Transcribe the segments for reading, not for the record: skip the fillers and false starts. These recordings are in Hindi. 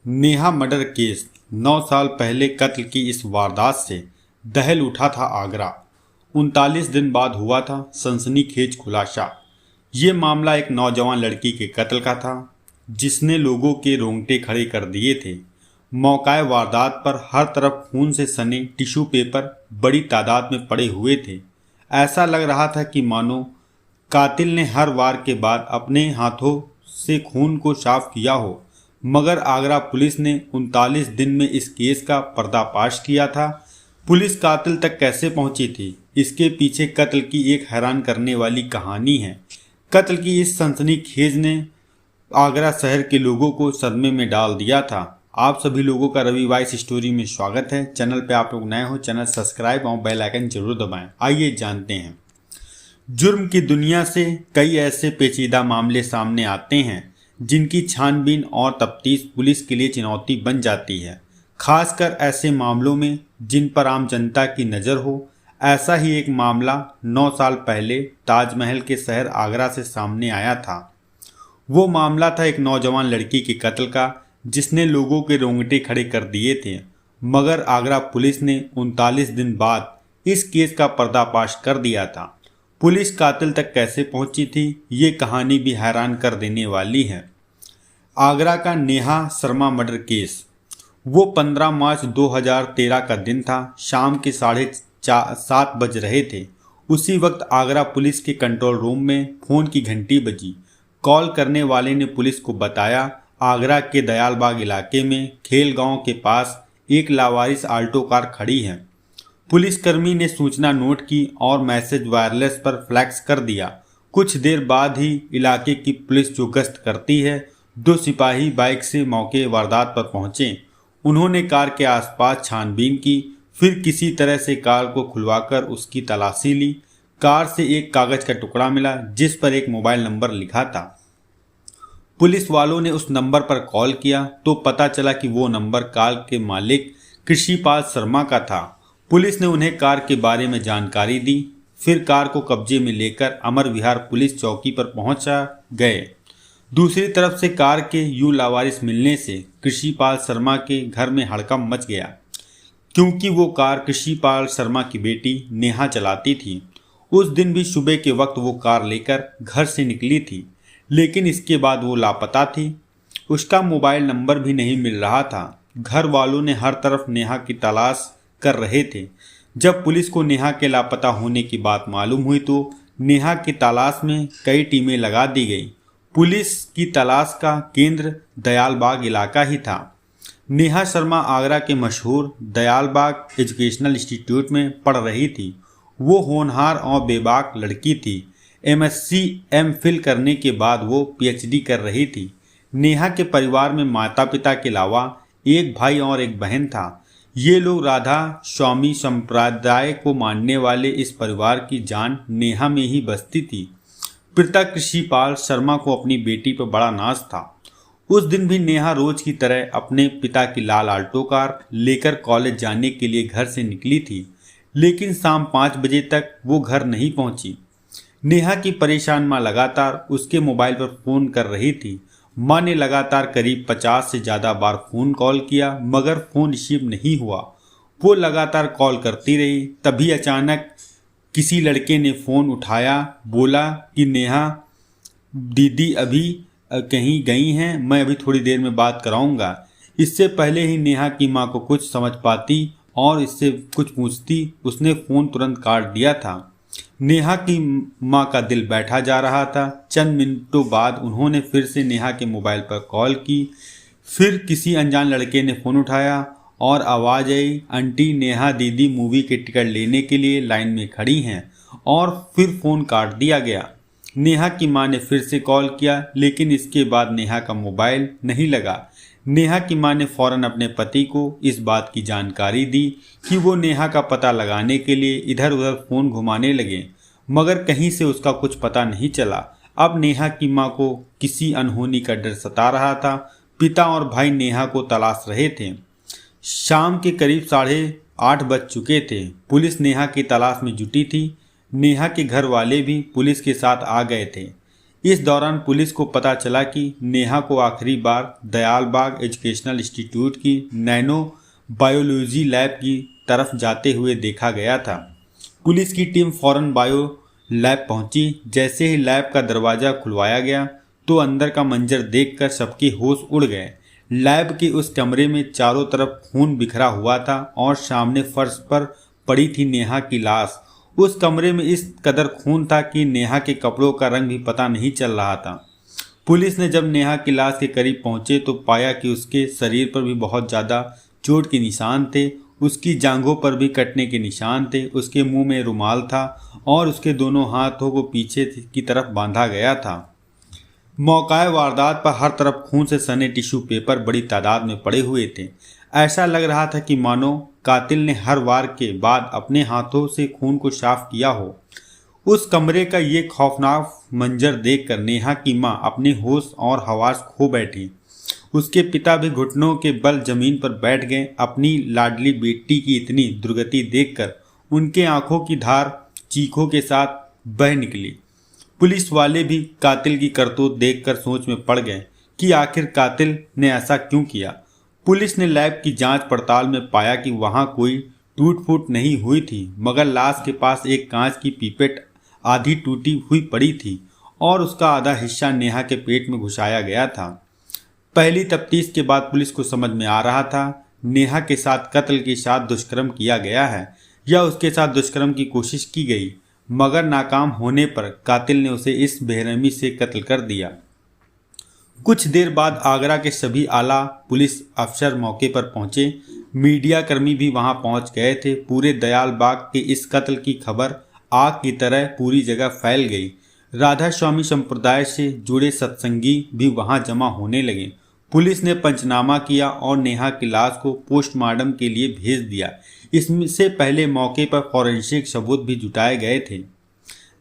नेहा मर्डर केस 9 साल पहले कत्ल की इस वारदात से दहल उठा था आगरा। 39 दिन बाद हुआ था सनसनीखेज खुलासा। ये मामला एक नौजवान लड़की के कत्ल का था जिसने लोगों के रोंगटे खड़े कर दिए थे। मौकाए वारदात पर हर तरफ खून से सने टिश्यू पेपर बड़ी तादाद में पड़े हुए थे। ऐसा लग रहा था कि मानो कातिल ने हर वार के बाद अपने हाथों से खून को साफ किया हो। मगर आगरा पुलिस ने 39 दिन में इस केस का पर्दाफाश किया था। पुलिस कातिल तक कैसे पहुंची थी, इसके पीछे कत्ल की एक हैरान करने वाली कहानी है। कत्ल की इस सनसनीखेज ने आगरा शहर के लोगों को सदमे में डाल दिया था। आप सभी लोगों का रवि वॉइस स्टोरी में स्वागत है। चैनल पे आप लोग नए हो, चैनल सब्सक्राइब और बेल आइकन जरूर दबाएं। आइए जानते हैं। जुर्म की दुनिया से कई ऐसे पेचीदा मामले सामने आते हैं जिनकी छानबीन और तफ्तीश पुलिस के लिए चुनौती बन जाती है, खासकर ऐसे मामलों में जिन पर आम जनता की नज़र हो। ऐसा ही एक मामला 9 साल पहले ताजमहल के शहर आगरा से सामने आया था। वो मामला था एक नौजवान लड़की के कत्ल का जिसने लोगों के रोंगटे खड़े कर दिए थे। मगर आगरा पुलिस ने 39 दिन बाद इस केस का पर्दाफाश कर दिया था। पुलिस कातिल तक कैसे पहुंची थी, ये कहानी भी हैरान कर देने वाली है। आगरा का नेहा शर्मा मर्डर केस। वो 15 मार्च 2013 का दिन था। शाम के 7:30 बज रहे थे। उसी वक्त आगरा पुलिस के कंट्रोल रूम में फ़ोन की घंटी बजी। कॉल करने वाले ने पुलिस को बताया आगरा के दयालबाग इलाके में खेल गांव के पास एक लावारिस आल्टो कार खड़ी है। पुलिसकर्मी ने सूचना नोट की और मैसेज वायरलेस पर फ्लैक्स कर दिया। कुछ देर बाद ही इलाके की पुलिस जो गश्त करती है, 2 सिपाही बाइक से मौके वारदात पर पहुंचे। उन्होंने कार के आसपास छानबीन की, फिर किसी तरह से कार को खुलवाकर उसकी तलाशी ली। कार से एक कागज का टुकड़ा मिला जिस पर एक मोबाइल नंबर लिखा था। पुलिस वालों ने उस नंबर पर कॉल किया तो पता चला कि वो नंबर कार के मालिक कृषिपाल शर्मा का था। पुलिस ने उन्हें कार के बारे में जानकारी दी। फिर कार को कब्जे में लेकर अमर विहार पुलिस चौकी पर पहुंचा गए। दूसरी तरफ से कार के यूं लावारिस मिलने से कृषिपाल शर्मा के घर में हड़कंप मच गया, क्योंकि वो कार कृषिपाल शर्मा की बेटी नेहा चलाती थी। उस दिन भी सुबह के वक्त वो कार लेकर घर से निकली थी, लेकिन इसके बाद वो लापता थी। उसका मोबाइल नंबर भी नहीं मिल रहा था। घर वालों ने हर तरफ नेहा की तलाश कर रहे थे। जब पुलिस को नेहा के लापता होने की बात मालूम हुई तो नेहा की तलाश में कई टीमें लगा दी गई। पुलिस की तलाश का केंद्र दयालबाग इलाका ही था। नेहा शर्मा आगरा के मशहूर दयालबाग एजुकेशनल इंस्टीट्यूट में पढ़ रही थी। वो होनहार और बेबाक लड़की थी। MSc MPhil करने के बाद वो PhD कर रही थी। नेहा के परिवार में माता पिता के अलावा एक भाई और एक बहन था। ये लोग राधा स्वामी संप्रदाय को मानने वाले इस परिवार की जान नेहा में ही बसती थी। पिता कृषिपाल शर्मा को अपनी बेटी पर बड़ा नाज था। उस दिन भी नेहा रोज की तरह अपने पिता की लाल आल्टो कार लेकर कॉलेज जाने के लिए घर से निकली थी, लेकिन शाम 5 बजे तक वो घर नहीं पहुंची। नेहा की परेशान माँ लगातार उसके मोबाइल पर फ़ोन कर रही थी। माँ ने लगातार करीब 50 से ज़्यादा बार फ़ोन कॉल किया, मगर फ़ोन रिसीव नहीं हुआ। वो लगातार कॉल करती रही। तभी अचानक किसी लड़के ने फ़ोन उठाया, बोला कि नेहा दीदी अभी कहीं गई हैं, मैं अभी थोड़ी देर में बात कराऊंगा। इससे पहले ही नेहा की माँ को कुछ समझ पाती और इससे कुछ पूछती, उसने फ़ोन तुरंत काट दिया था। नेहा की मां का दिल बैठा जा रहा था। चंद मिनटों बाद उन्होंने फिर से नेहा के मोबाइल पर कॉल की। फिर किसी अनजान लड़के ने फ़ोन उठाया और आवाज़ आई, आंटी नेहा दीदी मूवी के टिकट लेने के लिए लाइन में खड़ी हैं। और फिर फ़ोन काट दिया गया। नेहा की मां ने फिर से कॉल किया, लेकिन इसके बाद नेहा का मोबाइल नहीं लगा। नेहा की मां ने फौरन अपने पति को इस बात की जानकारी दी कि वो नेहा का पता लगाने के लिए इधर उधर फ़ोन घुमाने लगे, मगर कहीं से उसका कुछ पता नहीं चला। अब नेहा की मां को किसी अनहोनी का डर सता रहा था। पिता और भाई नेहा को तलाश रहे थे। शाम के करीब 8:30 बज चुके थे। पुलिस नेहा की तलाश में जुटी थी। नेहा के घर वाले भी पुलिस के साथ आ गए थे। इस दौरान पुलिस को पता चला कि नेहा को आखिरी बार दयालबाग एजुकेशनल इंस्टीट्यूट की नैनो बायोलॉजी लैब की तरफ जाते हुए देखा गया था। पुलिस की टीम फौरन बायो लैब पहुंची। जैसे ही लैब का दरवाज़ा खुलवाया गया तो अंदर का मंजर देखकर सबके होश उड़ गए। लैब के उस कमरे में चारों तरफ खून बिखरा हुआ था और सामने फर्श पर पड़ी थी नेहा की लाश। उस कमरे में इस कदर खून था कि नेहा के कपड़ों का रंग भी पता नहीं चल रहा था। पुलिस ने जब नेहा की लाश के करीब पहुंचे तो पाया कि उसके शरीर पर भी बहुत ज़्यादा चोट के निशान थे। उसकी जांघों पर भी कटने के निशान थे। उसके मुंह में रुमाल था और उसके दोनों हाथों को पीछे की तरफ बांधा गया था। मौकाए वारदात पर हर तरफ खून से सने टिश्यू पेपर बड़ी तादाद में पड़े हुए थे। ऐसा लग रहा था कि मानो कातिल ने हर वार के बाद अपने हाथों से खून को साफ किया हो। उस कमरे का ये खौफनाक मंजर देखकर नेहा की मां अपने होश और हवास खो बैठी। उसके पिता भी घुटनों के बल जमीन पर बैठ गए। अपनी लाडली बेटी की इतनी दुर्गति देखकर उनके आंखों की धार चीखों के साथ बह निकली। पुलिस वाले भी कातिल की करतूत देखकर सोच में पड़ गए कि आखिर कातिल ने ऐसा क्यों किया। पुलिस ने लैब की जांच पड़ताल में पाया कि वहां कोई टूट फूट नहीं हुई थी, मगर लाश के पास एक कांच की पीपेट आधी टूटी हुई पड़ी थी और उसका आधा हिस्सा नेहा के पेट में घुसाया गया था। पहली तफ्तीश के बाद पुलिस को समझ में आ रहा था नेहा के साथ कत्ल के साथ दुष्कर्म किया गया है या उसके साथ दुष्कर्म की कोशिश की गई, मगर नाकाम होने पर कातिल ने उसे इस बेरहमी से कत्ल कर दिया। कुछ देर बाद आगरा के सभी आला पुलिस अफसर मौके पर पहुंचे। मीडिया कर्मी भी वहां पहुंच गए थे। पूरे दयालबाग के इस कत्ल की खबर आग की तरह पूरी जगह फैल गई। राधा स्वामी संप्रदाय से जुड़े सत्संगी भी वहां जमा होने लगे। पुलिस ने पंचनामा किया और नेहा की लाश को पोस्टमार्टम के लिए भेज दिया। इससे पहले मौके पर फॉरेंसिक सबूत भी जुटाए गए थे।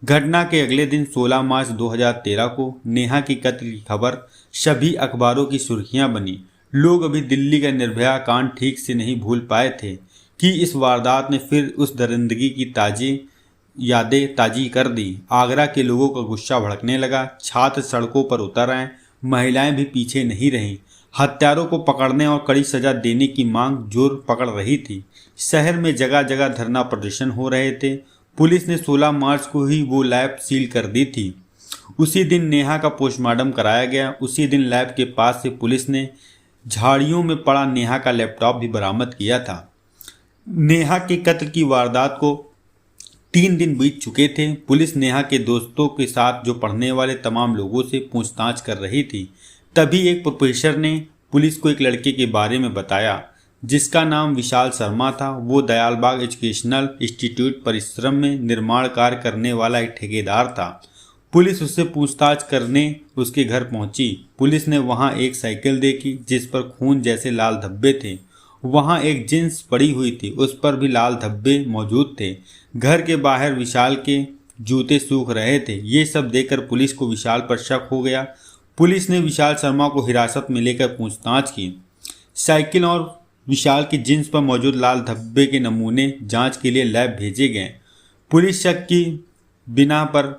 घटना के अगले दिन 16 मार्च 2013 को नेहा की कत्ल की खबर सभी अखबारों की सुर्खियां बनी। लोग अभी दिल्ली का निर्भया कांड ठीक से नहीं भूल पाए थे कि इस वारदात ने फिर उस दरिंदगी की यादें ताजी कर दी। आगरा के लोगों का गुस्सा भड़कने लगा। छात्र सड़कों पर उतर आए। महिलाएं भी पीछे नहीं रहीं। हत्यारों को पकड़ने और कड़ी सजा देने की मांग जोर पकड़ रही थी। शहर में जगह जगह धरना प्रदर्शन हो रहे थे। पुलिस ने 16 मार्च को ही वो लैब सील कर दी थी। उसी दिन नेहा का पोस्टमार्टम कराया गया। उसी दिन लैब के पास से पुलिस ने झाड़ियों में पड़ा नेहा का लैपटॉप भी बरामद किया था। नेहा के कत्ल की वारदात को 3 दिन बीत चुके थे। पुलिस नेहा के दोस्तों के साथ जो पढ़ने वाले तमाम लोगों से पूछताछ कर रही थी। तभी एक प्रोफेसर ने पुलिस को एक लड़के के बारे में बताया जिसका नाम विशाल शर्मा था। वो दयालबाग एजुकेशनल इंस्टीट्यूट परिसर में निर्माण कार्य करने वाला एक ठेकेदार था। पुलिस उससे पूछताछ करने उसके घर पहुंची। पुलिस ने वहां एक साइकिल देखी जिस पर खून जैसे लाल धब्बे थे। वहां एक जींस पड़ी हुई थी, उस पर भी लाल धब्बे मौजूद थे। घर के बाहर विशाल के जूते सूख रहे थे। ये सब देखकर पुलिस को विशाल पर शक हो गया। पुलिस ने विशाल शर्मा को हिरासत में लेकर पूछताछ की। साइकिल और विशाल की जींस पर मौजूद लाल धब्बे के नमूने जांच के लिए लैब भेजे गए। पुलिस शक की बिना पर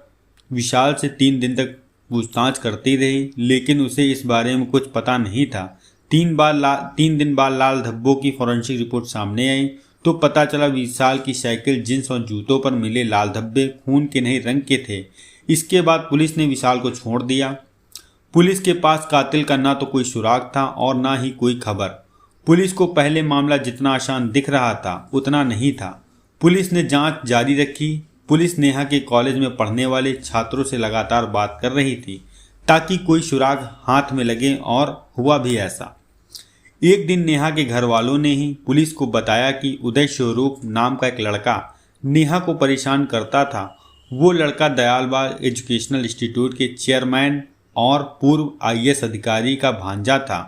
विशाल से 3 दिन तक पूछताछ करती रही, लेकिन उसे इस बारे में कुछ पता नहीं था। 3 दिन बाद लाल धब्बों की फॉरेंसिक रिपोर्ट सामने आई तो पता चला विशाल की साइकिल, जींस और जूतों पर मिले लाल धब्बे खून के नहीं रंग के थे। इसके बाद पुलिस ने विशाल को छोड़ दिया। पुलिस के पास कातिल का ना तो कोई सुराग था और ना ही कोई खबर। पुलिस को पहले मामला जितना आसान दिख रहा था उतना नहीं था। पुलिस ने जांच जारी रखी। पुलिस नेहा के कॉलेज में पढ़ने वाले छात्रों से लगातार बात कर रही थी ताकि कोई सुराग हाथ में लगे, और हुआ भी ऐसा। एक दिन नेहा के घर वालों ने ही पुलिस को बताया कि उदय स्वरूप नाम का एक लड़का नेहा को परेशान करता था। वो लड़का दयालबाग एजुकेशनल इंस्टीट्यूट के चेयरमैन और पूर्व IAS अधिकारी का भांजा था।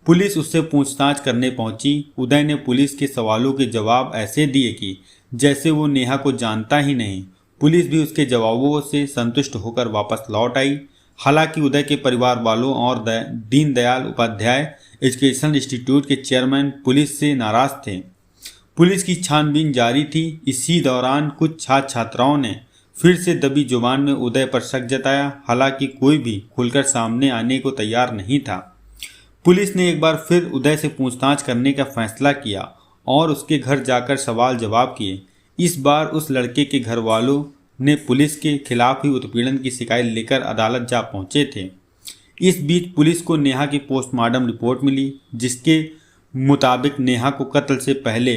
पुलिस उससे पूछताछ करने पहुंची। उदय ने पुलिस के सवालों के जवाब ऐसे दिए कि जैसे वो नेहा को जानता ही नहीं। पुलिस भी उसके जवाबों से संतुष्ट होकर वापस लौट आई। हालांकि उदय के परिवार वालों और दीनदयाल उपाध्याय एजुकेशनल इंस्टीट्यूट के चेयरमैन पुलिस से नाराज थे। पुलिस की छानबीन जारी थी। इसी दौरान कुछ छात्र छात्राओं ने फिर से दबी जुबान में उदय पर शक जताया। हालांकि कोई भी खुलकर सामने आने को तैयार नहीं था। पुलिस ने एक बार फिर उदय से पूछताछ करने का फैसला किया और उसके घर जाकर सवाल जवाब किए। इस बार उस लड़के के घर वालों ने पुलिस के खिलाफ ही उत्पीड़न की शिकायत लेकर अदालत जा पहुंचे थे। इस बीच पुलिस को नेहा की पोस्टमार्टम रिपोर्ट मिली, जिसके मुताबिक नेहा को कत्ल से पहले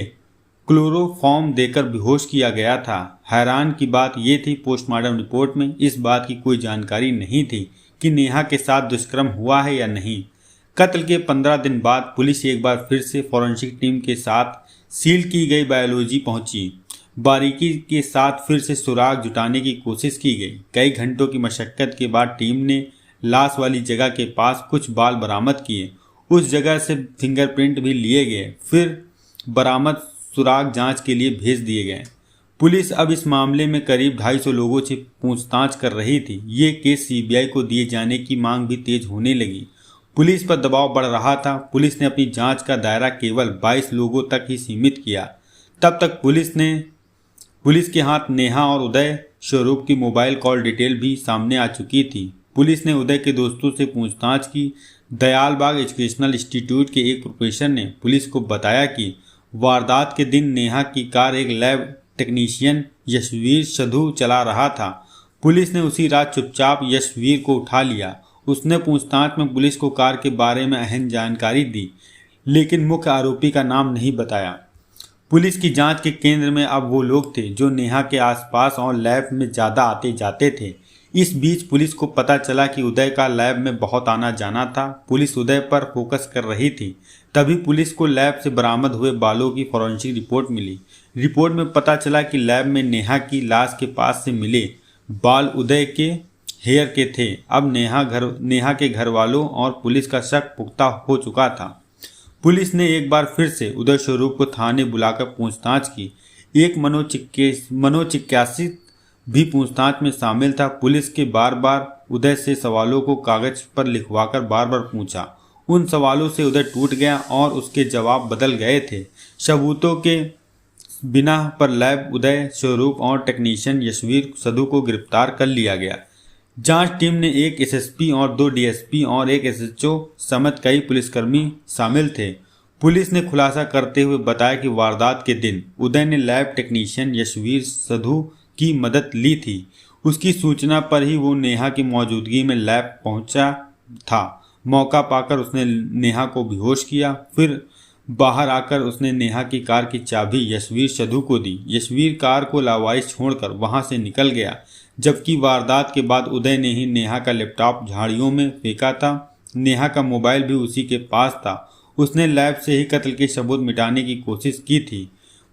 क्लोरोफॉर्म देकर बेहोश किया गया था। हैरान की बात यह थी, पोस्टमार्टम रिपोर्ट में इस बात की कोई जानकारी नहीं थी कि नेहा के साथ दुष्कर्म हुआ है या नहीं। कत्ल के 15 दिन बाद पुलिस एक बार फिर से फॉरेंसिक टीम के साथ सील की गई बायोलॉजी पहुंची। बारीकी के साथ फिर से सुराग जुटाने की कोशिश की गई। कई घंटों की मशक्कत के बाद टीम ने लाश वाली जगह के पास कुछ बाल बरामद किए। उस जगह से फिंगरप्रिंट भी लिए गए। फिर बरामद सुराग जांच के लिए भेज दिए गए। पुलिस अब इस मामले में करीब 250 लोगों से पूछताछ कर रही थी। ये केस सीबीआई को दिए जाने की मांग भी तेज होने लगी। पुलिस पर दबाव बढ़ रहा था। पुलिस ने अपनी जांच का दायरा केवल 22 लोगों तक ही सीमित किया। तब तक पुलिस के हाथ नेहा और उदय स्वरूप की मोबाइल कॉल डिटेल भी सामने आ चुकी थी। पुलिस ने उदय के दोस्तों से पूछताछ की। दयालबाग एजुकेशनल इंस्टीट्यूट के एक प्रोफेसर ने पुलिस को बताया कि वारदात के दिन नेहा की कार एक लैब टेक्नीशियन यशवीर सधु चला रहा था। पुलिस ने उसी रात चुपचाप यशवीर को उठा लिया। उसने पूछताछ में पुलिस को कार के बारे में अहम जानकारी दी, लेकिन मुख्य आरोपी का नाम नहीं बताया। पुलिस की जांच के केंद्र में अब वो लोग थे जो नेहा के आसपास और लैब में ज़्यादा आते जाते थे। इस बीच पुलिस को पता चला कि उदय का लैब में बहुत आना जाना था। पुलिस उदय पर फोकस कर रही थी। तभी पुलिस को लैब से बरामद हुए बालों की फॉरेंसिक रिपोर्ट मिली। रिपोर्ट में पता चला कि लैब में नेहा की लाश के पास से मिले बाल उदय के हेयर के थे। अब नेहा के घर वालों और पुलिस का शक पुख्ता हो चुका था। पुलिस ने एक बार फिर से उदय स्वरूप को थाने बुलाकर पूछताछ की। एक मनोचिकित्सक भी पूछताछ में शामिल था। पुलिस के बार बार उदय से सवालों को कागज पर लिखवाकर बार बार पूछा। उन सवालों से उदय टूट गया और उसके जवाब बदल गए थे। सबूतों के बिना पर लैब उदय स्वरूप और टेक्नीशियन यशवीर सधु को गिरफ्तार कर लिया गया। जांच टीम ने एक एसएसपी और 2 डीएसपी और एक एसएचओ समेत कई पुलिसकर्मी शामिल थे। पुलिस ने खुलासा करते हुए बताया कि वारदात के दिन उदय ने लैब टेक्नीशियन यशवीर सधु की मदद ली थी। उसकी सूचना पर ही वो नेहा की मौजूदगी में लैब पहुंचा था। मौका पाकर उसने नेहा को बेहोश किया। फिर बाहर आकर उसने नेहा की कार की चाबी यशवीर सधु को दी। यशवीर कार को लावारिस छोड़कर वहां से निकल गया, जबकि वारदात के बाद उदय ने ही नेहा का लैपटॉप झाड़ियों में फेंका था। नेहा का मोबाइल भी उसी के पास था। उसने लैब से ही कत्ल के सबूत मिटाने की कोशिश की थी।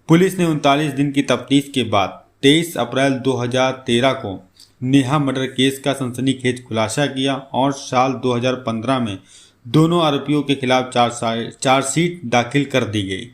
पुलिस ने 39 दिन की तफ्तीश के बाद 23 अप्रैल 2013 को नेहा मर्डर केस का सनसनीखेज खुलासा किया और साल 2015 में दोनों आरोपियों के खिलाफ चार्जशीट दाखिल कर दी गई।